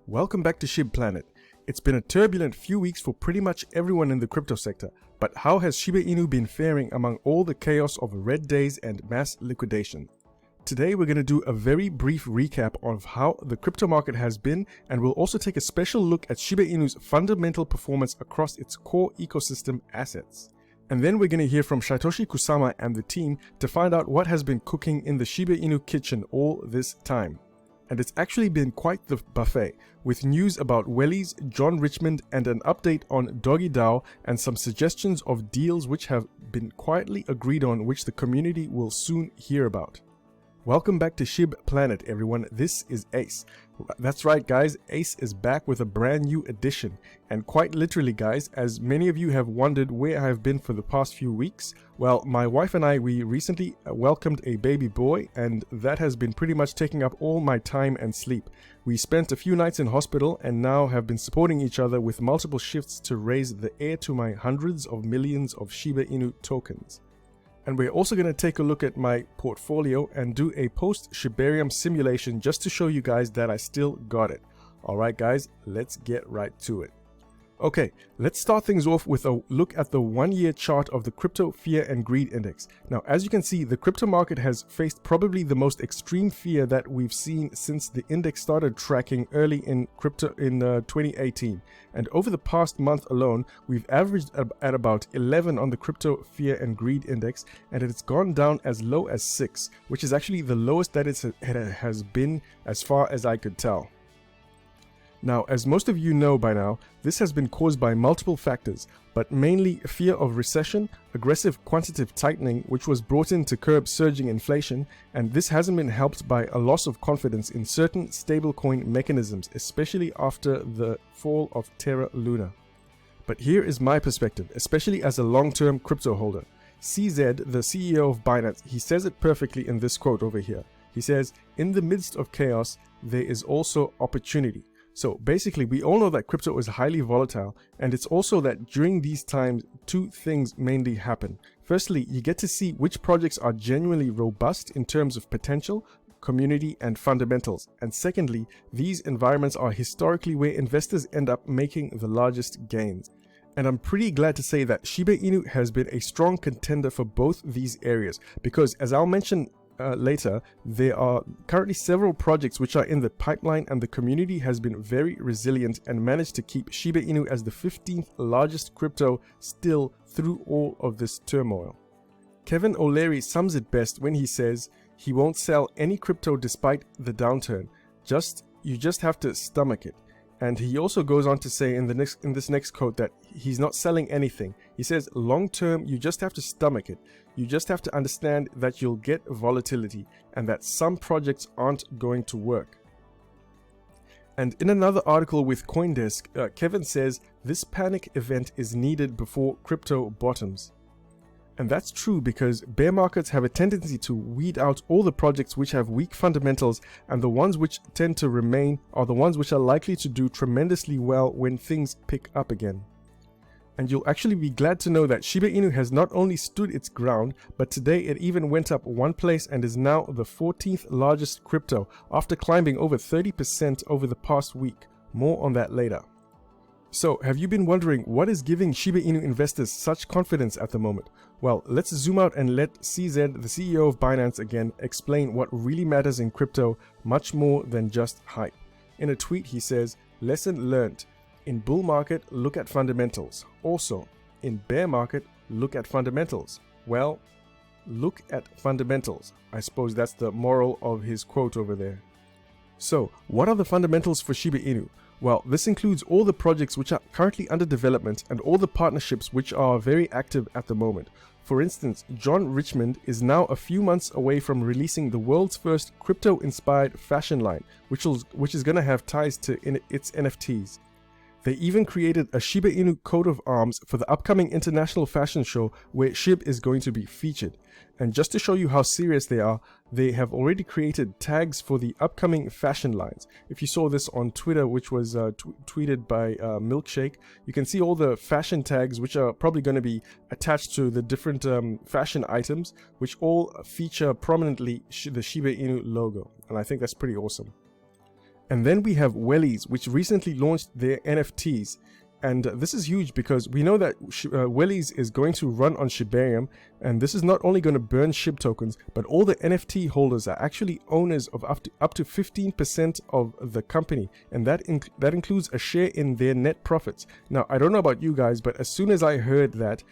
Welcome back to Shib Planet. It's been a turbulent few weeks for pretty much everyone in the crypto sector, but how has Shiba Inu been faring among all the chaos of red days and mass liquidation? Today we're going to do a very brief recap of how the crypto market has been, and we'll also take a special look at Shiba Inu's fundamental performance across its core ecosystem assets. And then we're going to hear from Satoshi Kusama and the team to find out what has been cooking in the Shiba Inu kitchen all this time. And it's actually been quite the buffet, with news about OLeary's, John Richmond, and an update on Doggy DAO, and some suggestions of deals which have been quietly agreed on, which the community will soon hear about. Welcome back to Shib Planet, everyone. This is Ace. That's right, guys, Ace is back with a brand new edition. And quite literally, guys, as many of you have wondered where I have been for the past few weeks, well, my wife and I, we recently welcomed a baby boy, and that has been pretty much taking up all my time and sleep. We spent a few nights in hospital and now have been supporting each other with multiple shifts to raise the heir to my hundreds of millions of Shiba Inu tokens. And we're also going to take a look at my portfolio and do a post-Shibarium simulation just to show you guys that I still got it. Alright guys, let's get right to it. Okay, let's start things off with a look at the 1-year chart of the Crypto Fear and Greed Index. Now, as you can see, the crypto market has faced probably the most extreme fear that we've seen since the index started tracking early in 2018. And over the past month alone, we've averaged at about 11 on the Crypto Fear and Greed Index, and it's gone down as low as 6, which is actually the lowest that it has been as far as I could tell. Now, as most of you know by now, this has been caused by multiple factors, but mainly fear of recession, aggressive quantitative tightening, which was brought in to curb surging inflation, and this hasn't been helped by a loss of confidence in certain stablecoin mechanisms, especially after the fall of Terra Luna. But here is my perspective, especially as a long-term crypto holder. CZ, the CEO of Binance, he says it perfectly in this quote over here. He says, "In the midst of chaos, there is also opportunity." So basically, we all know that crypto is highly volatile, and it's also that during these times, two things mainly happen. Firstly, you get to see which projects are genuinely robust in terms of potential, community, and fundamentals. And secondly, these environments are historically where investors end up making the largest gains. And I'm pretty glad to say that Shiba Inu has been a strong contender for both these areas, because as I'll mention later, there are currently several projects which are in the pipeline, and the community has been very resilient and managed to keep Shiba Inu as the 15th largest crypto still through all of this turmoil. Kevin OLeary sums it best when he says he won't sell any crypto despite the downturn. You just have to stomach it. And he also goes on to say in this next quote that he's not selling anything. He says, long term, you just have to stomach it. You just have to understand that you'll get volatility and that some projects aren't going to work. And in another article with CoinDesk, Kevin says this panic event is needed before crypto bottoms. And that's true because bear markets have a tendency to weed out all the projects which have weak fundamentals, and the ones which tend to remain are the ones which are likely to do tremendously well when things pick up again. And you'll actually be glad to know that Shiba Inu has not only stood its ground, but today it even went up one place and is now the 14th largest crypto after climbing over 30% over the past week. More on that later. So, have you been wondering what is giving Shiba Inu investors such confidence at the moment? Well, let's zoom out and let CZ, the CEO of Binance again, explain what really matters in crypto much more than just hype. In a tweet he says, "Lesson learned. In bull market, look at fundamentals. Also, in bear market, look at fundamentals." Well, look at fundamentals. I suppose that's the moral of his quote over there. So, what are the fundamentals for Shiba Inu? Well, this includes all the projects which are currently under development and all the partnerships which are very active at the moment. For instance, John Richmond is now a few months away from releasing the world's first crypto-inspired fashion line, which is going to have ties to its NFTs. They even created a Shiba Inu coat of arms for the upcoming international fashion show where Shib is going to be featured. And just to show you how serious they are, they have already created tags for the upcoming fashion lines. If you saw this on Twitter, which was tweeted by Milkshake, you can see all the fashion tags which are probably going to be attached to the different fashion items, which all feature prominently the Shiba Inu logo. And I think that's pretty awesome. And then we have OLeary, which recently launched their NFTs. And this is huge because we know that OLeary is going to run on Shibarium, and this is not only going to burn SHIB tokens, but all the NFT holders are actually owners of up to 15% of the company, and that includes a share in their net profits. Now, I don't know about you guys, but as soon as I heard that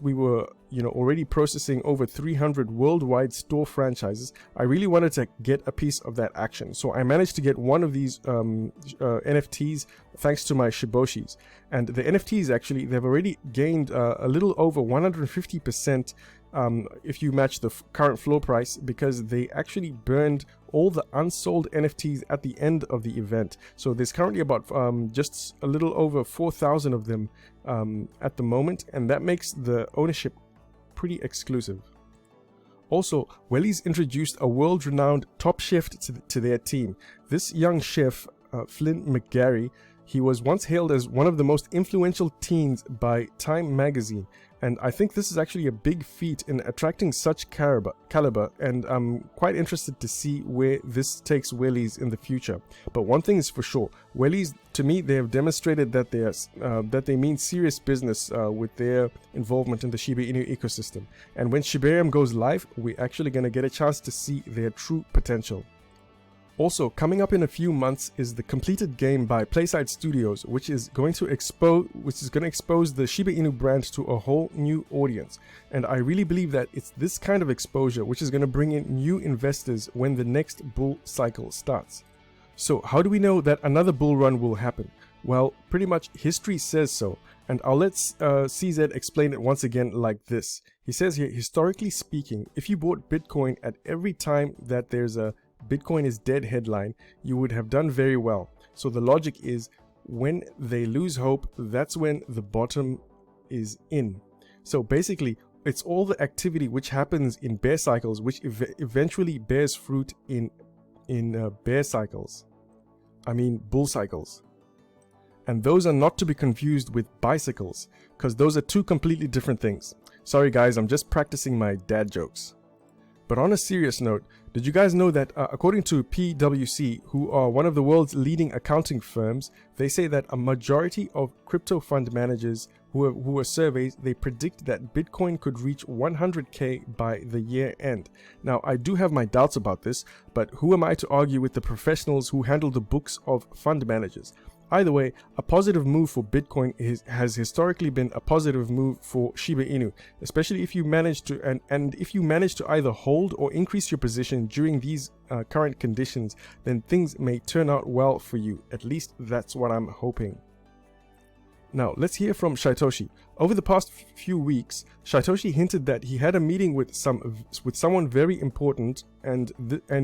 we were, already processing over 300 worldwide store franchises, I really wanted to get a piece of that action. So I managed to get one of these NFTs thanks to my Shiboshis. And the NFTs actually, they've already gained a little over 150% if you match the current floor price, because they actually burned all the unsold NFTs at the end of the event. So there's currently about just a little over 4,000 of them at the moment, and that makes the ownership pretty exclusive. Also, OLeary introduced a world-renowned top chef to their team. This young chef, Flynn McGarry, he was once hailed as one of the most influential teens by Time magazine, and I think this is actually a big feat in attracting such caliber, and I'm quite interested to see where this takes OLeary in the future. But one thing is for sure, OLeary, to me, they have demonstrated that they mean serious business with their involvement in the Shiba Inu ecosystem. And when Shibarium goes live, we're actually going to get a chance to see their true potential. Also, coming up in a few months is the completed game by Playside Studios, which is going to expose the Shiba Inu brand to a whole new audience. And I really believe that it's this kind of exposure which is going to bring in new investors when the next bull cycle starts. So how do we know that another bull run will happen? Well, pretty much history says so. And I'll let CZ explain it once again like this. He says here, historically speaking, if you bought Bitcoin at every time that there's a Bitcoin is dead headline, you would have done very well. So the logic is, when they lose hope, that's when the bottom is in. So basically, it's all the activity which happens in bear cycles which eventually bears fruit in bull cycles. And those are not to be confused with bicycles, because those are two completely different things. Sorry guys, I'm just practicing my dad jokes. But on a serious note, did you guys know that according to PwC, who are one of the world's leading accounting firms, they say that a majority of crypto fund managers who were surveyed, they predict that Bitcoin could reach 100K by the year end. Now, I do have my doubts about this, but who am I to argue with the professionals who handle the books of fund managers? Either way, a positive move for Bitcoin has historically been a positive move for Shiba Inu, especially if you manage to and if you manage to either hold or increase your position during these current conditions, then things may turn out well for you. At least that's what I'm hoping. Now, let's hear from Shytoshi. Over the past few weeks, Shytoshi hinted that he had a meeting with someone very important, and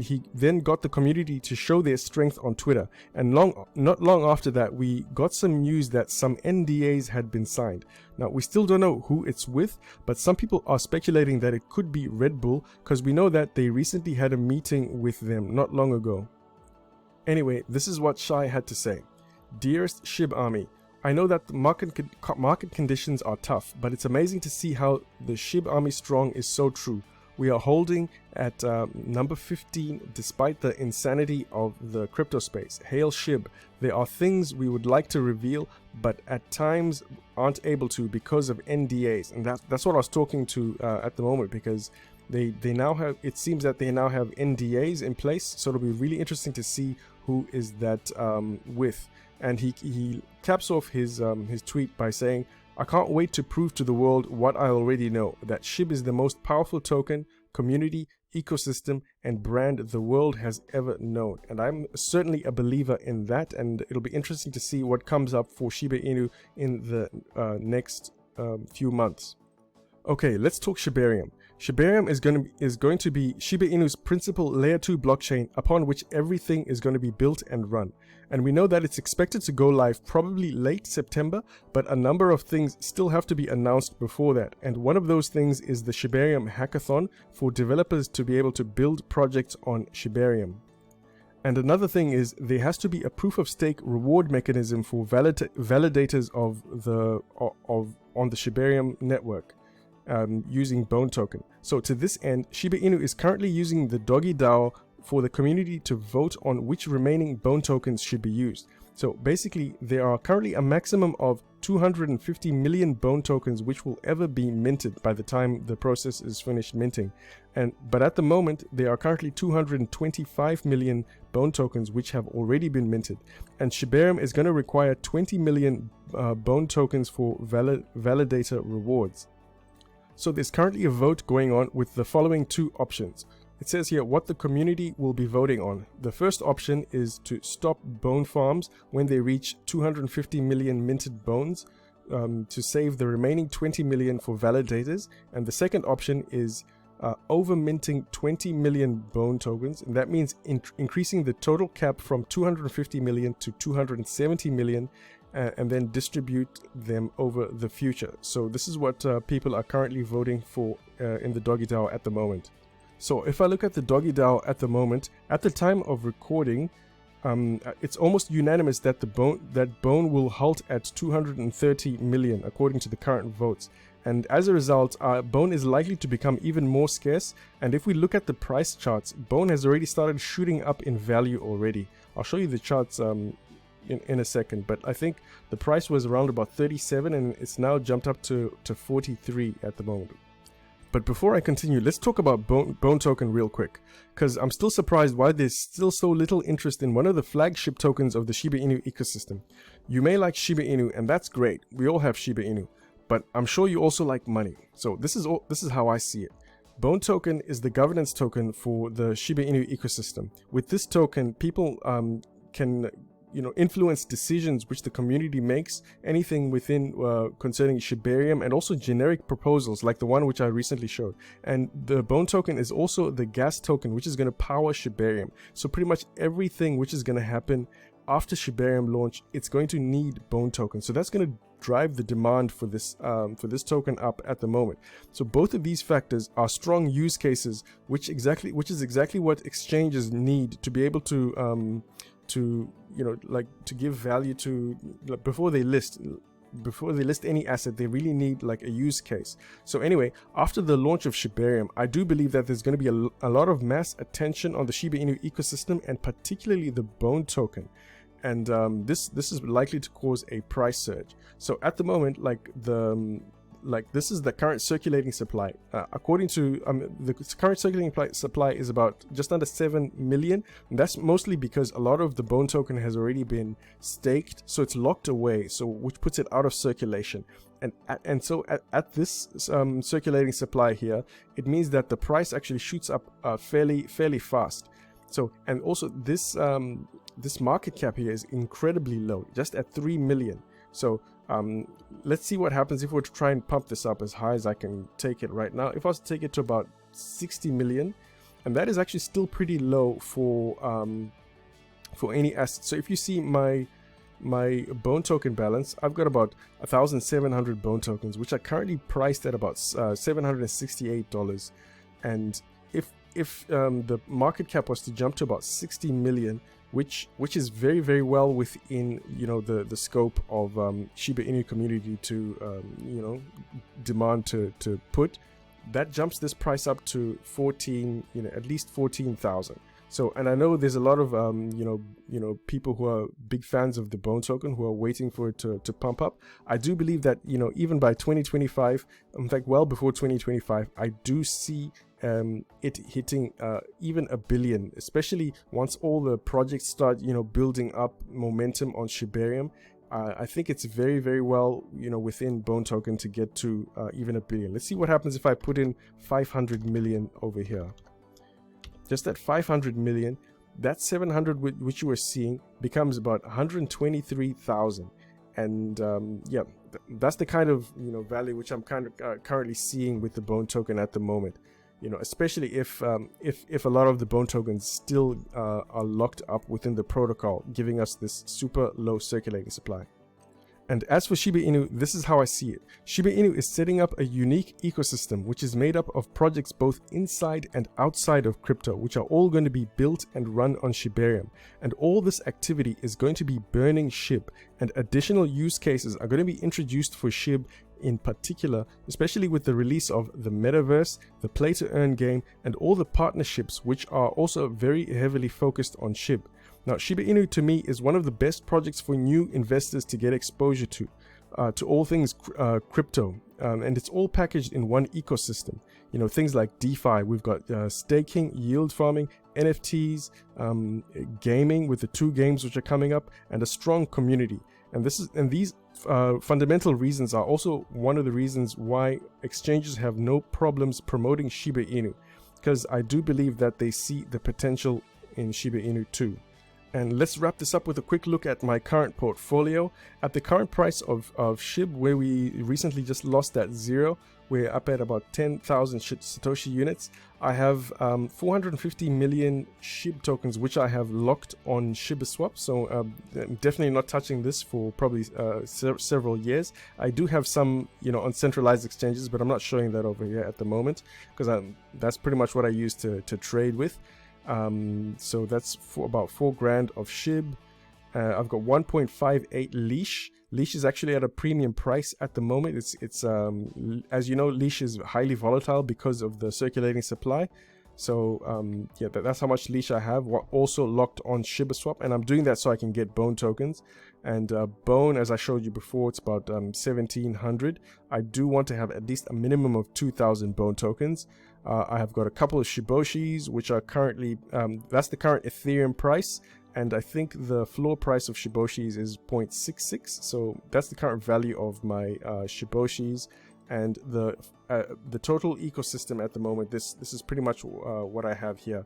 he then got the community to show their strength on Twitter. And not long after that, we got some news that some NDAs had been signed. Now, we still don't know who it's with, but some people are speculating that it could be Red Bull, because we know that they recently had a meeting with them not long ago. Anyway, this is what Shy had to say. Dearest Shiba Army, I know that the market conditions are tough, but it's amazing to see how the Shiba Army strong is so true. We are holding at number 15 despite the insanity of the crypto space. Hail Shib. There are things we would like to reveal, but at times aren't able to because of NDAs. And that's what I was talking to at the moment, because they now have, it seems that they now have NDAs in place. So it'll be really interesting to see who is that with. And he caps off his tweet by saying, I can't wait to prove to the world what I already know, that SHIB is the most powerful token, community, ecosystem, and brand the world has ever known. And I'm certainly a believer in that, and it'll be interesting to see what comes up for Shiba Inu in the next few months. Okay, let's talk Shibarium. Shibarium is going to be Shiba Inu's principal layer 2 blockchain upon which everything is going to be built and run. And we know that it's expected to go live probably late September, but a number of things still have to be announced before that. And one of those things is the Shibarium Hackathon for developers to be able to build projects on Shibarium. And another thing is there has to be a proof of stake reward mechanism for validators on the Shibarium network. Using Bone Token. So to this end, Shiba Inu is currently using the Doggy DAO for the community to vote on which remaining bone tokens should be used. So basically, there are currently a maximum of 250 million bone tokens which will ever be minted by the time the process is finished minting. But at the moment, there are currently 225 million bone tokens which have already been minted. And Shibarium is going to require 20 million bone tokens for validator rewards. So there's currently a vote going on with the following two options. It says here what the community will be voting on. The first option is to stop bone farms when they reach 250 million minted bones, to save the remaining 20 million for validators. And the second option is over minting 20 million bone tokens, and that means increasing the total cap from 250 million to 270 million, and then distribute them over the future. So this is what people are currently voting for in the Doggy DAO at the moment. So if I look at the Doggy DAO at the moment, at the time of recording, it's almost unanimous that bone will halt at 230 million according to the current votes. And as a result, bone is likely to become even more scarce. And if we look at the price charts, bone has already started shooting up in value already. I'll show you the charts in a second, but I think the price was around about 37 and it's now jumped up to 43 at the moment. But before I continue, let's talk about Bone Token real quick, because I'm still surprised why there's still so little interest in one of the flagship tokens of the Shiba Inu ecosystem. You may like Shiba Inu, and that's great. We all have Shiba Inu, but I'm sure you also like money. So this is how I see it. Bone Token is the governance token for the Shiba Inu ecosystem. With this token, people can influence decisions which the community makes, anything within concerning Shibarium, and also generic proposals like the one which I recently showed. And the Bone Token is also the gas token which is going to power Shibarium. So pretty much everything which is going to happen after Shibarium launch, it's going to need Bone Token. So that's going to drive the demand for this token up at the moment. So both of these factors are strong use cases, which is exactly what exchanges need to be able to give value to, before they list any asset. They really need like a use case. So anyway, after the launch of Shibarium, I do believe that there's going to be a lot of mass attention on the Shiba Inu ecosystem, and particularly the Bone Token. And this is likely to cause a price surge. So at the moment, this is the current circulating supply. According to the current circulating supply is about just under 7 million. And that's mostly because a lot of the Bone Token has already been staked, so it's locked away, so which puts it out of circulation. And so at this circulating supply here, it means that the price actually shoots up fairly fast. So, and also this market cap here is incredibly low, just at 3 million. So let's see what happens if we're to try and pump this up as high as I can take it right now. If I was to take it to about 60 million, and that is actually still pretty low for any asset. So if you see my Bone Token balance, I've got about 1,700 Bone Tokens, which are currently priced at about $768. And if the market cap was to jump to about 60 million, which is very, very well within the scope of Shiba Inu community to demand to put, that jumps this price up to at least 14,000. So, and I know there's a lot of people who are big fans of the Bone Token who are waiting for it to pump up. I do believe that even by 2025, in fact well before 2025, I do see it hitting even $1 billion, especially once all the projects start building up momentum on Shibarium. I think it's very, very well within Bone Token to get to even $1 billion. Let's see what happens if I put in 500 million over here. Just at 500 million, that 700 which you were seeing becomes about 123,000. And yeah, that's the kind of value which I'm kind of currently seeing with the Bone Token at the moment. Especially if a lot of the Bone Tokens still are locked up within the protocol, giving us this super low circulating supply. And as for Shiba Inu, this is how I see it. Shiba Inu is setting up a unique ecosystem which is made up of projects both inside and outside of crypto, which are all going to be built and run on Shibarium. And all this activity is going to be burning SHIB, and additional use cases are going to be introduced for SHIB in particular, especially with the release of the metaverse, the play to earn game, and all the partnerships which are also very heavily focused on SHIB. Now, Shiba Inu to me is one of the best projects for new investors to get exposure to all things crypto, and it's all packaged in one ecosystem. You know, things like DeFi, we've got staking, yield farming, NFTs, gaming with the 2 games which are coming up, and a strong community. And these fundamental reasons are also one of the reasons why exchanges have no problems promoting Shiba Inu, because I do believe that they see the potential in Shiba Inu too. And let's wrap this up with a quick look at my current portfolio. At the current price of SHIB, where we recently just lost that 0, we're up at about 10,000 Satoshi units. I have 450 million SHIB tokens, which I have locked on ShibaSwap. So I'm definitely not touching this for probably several years. I do have some, you know, on centralized exchanges, but I'm not showing that over here at the moment because that's pretty much what I use to trade with. So that's for about 4 grand of SHIB. I've got 1.58 LEASH. LEASH is actually at a premium price at the moment. It's as you know, LEASH is highly volatile because of the circulating supply. So yeah, that's how much LEASH I have. We're also locked on ShibaSwap, and I'm doing that so I can get Bone tokens. And Bone, as I showed you before, it's about 1700. I do want to have at least a minimum of 2000 Bone tokens. I have got a couple of Shiboshis, which are currently, that's the current Ethereum price. And I think the floor price of Shiboshis is 0.66. So that's the current value of my Shiboshis. And the total ecosystem at the moment, this is pretty much what I have here.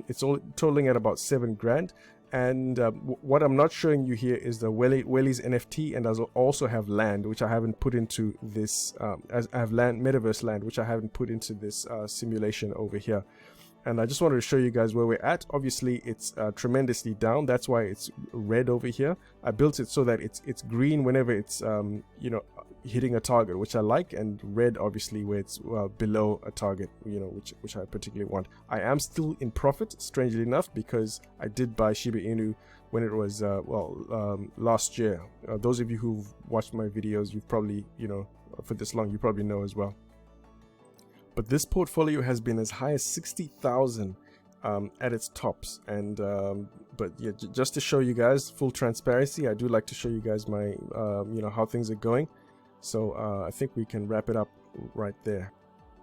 It's all totaling at about 7 grand. And what I'm not showing you here is the OLeary's NFT, and I also have land, which I haven't put into this. As I have land, metaverse land, which I haven't put into this simulation over here. And I just wanted to show you guys where we're at. Obviously, it's tremendously down. That's why it's red over here. I built it so that it's green whenever it's you know, hitting a target, which I like, and red obviously where it's below a target, you know, which I particularly want. I am still in profit, strangely enough, because I did buy Shiba Inu when it was last year. Those of you who've watched my videos, you've probably, you know, for this long, you probably know as well. But this portfolio has been as high as 60,000 at its tops. And but yeah, just to show you guys full transparency, I do like to show you guys my you know, how things are going. So I think we can wrap it up right there.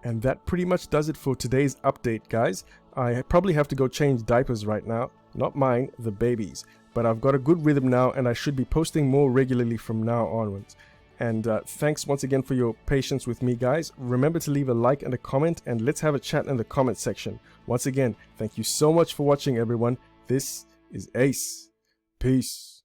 And that pretty much does it for today's update, guys. I probably have to go change diapers right now. Not mine, the babies. But I've got a good rhythm now, and I should be posting more regularly from now onwards. And thanks once again for your patience with me, guys. Remember to leave a like and a comment, and let's have a chat in the comment section. Once again, thank you so much for watching, everyone. This is Ace. Peace.